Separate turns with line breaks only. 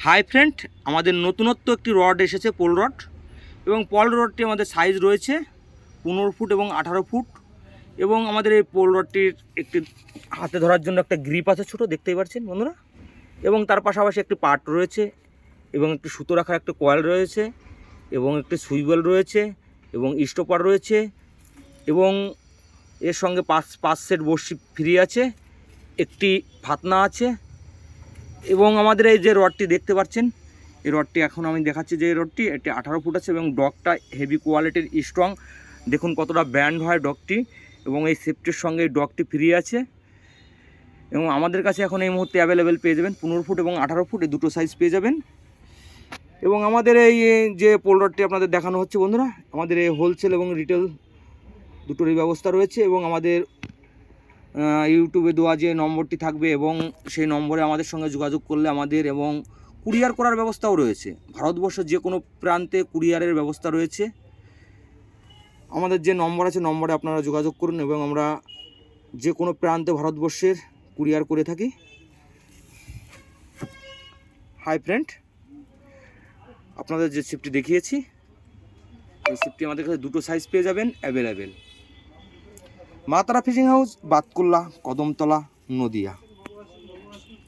Hi friend, আমাদের নতুনত্ব একটি রড এসেছে, পোল রড। এবং পোল রডটি আমাদের সাইজ রয়েছে 15 ফুট এবং 18 ফুট। এবং আমাদের এই পোল রডটির একটি হাতে ধরার জন্য একটা গ্রিপ আছে, ছোটো, দেখতেই পাচ্ছেন বন্ধুরা। এবং তার পাশাপাশি একটি পার্ট রয়েছে এবং একটি সুতো রাখার একটা কয়েল রয়েছে এবং একটি সুইবেল রয়েছে এবং স্টপার রয়েছে এবং এর সঙ্গে পাঁচ সেট বড়শি ফ্রি আছে, একটি ফাতনা আছে। এবং আমাদের এই যে রডটি দেখতে পাচ্ছেন, এই রডটি এখন আমি দেখাচ্ছি যে এই রডটি এটি 18 ফুট আছে এবং ডগটা হেভি কোয়ালিটির স্ট্রং। দেখুন কতটা ব্যান্ড হয় ডগটি, এবং এই সেফটির সঙ্গে এই ডগটি ফ্রি আছে। এবং আমাদের কাছে এখন এই মুহূর্তে অ্যাভেলেবেল পেয়ে যাবেন 15 ফুট এবং 18 ফুট, এই দুটো সাইজ পেয়ে যাবেন। এবং আমাদের এই যে পোল রডটি আপনাদের দেখানো হচ্ছে বন্ধুরা, আমাদের এই হোলসেল এবং রিটেল দুটোরই ব্যবস্থা রয়েছে। এবং আমাদের ইউটিউবে দেওয়া যে নম্বরটি থাকবে এবং সেই নম্বরে আমাদের সঙ্গে যোগাযোগ করলে আমাদের এবং কুরিয়ার করার ব্যবস্থাও রয়েছে। ভারতবর্ষের যে কোনো প্রান্তে কুরিয়ারের ব্যবস্থা রয়েছে। আমাদের যে নম্বর আছে নম্বরে আপনারা যোগাযোগ করুন এবং আমরা যে কোনো প্রান্তে ভারতবর্ষের কুরিয়ার করে থাকি। হাই ফ্রেন্ড, আপনাদের যে ছিপটি দেখিয়েছি, এই ছিপটি আমাদের কাছে দুটো সাইজ পেয়ে যাবেন অ্যাভেলেবেল। মা তারা ফিশিং হাউস, বাতকুল্লা, কদমতলা, নদিয়া।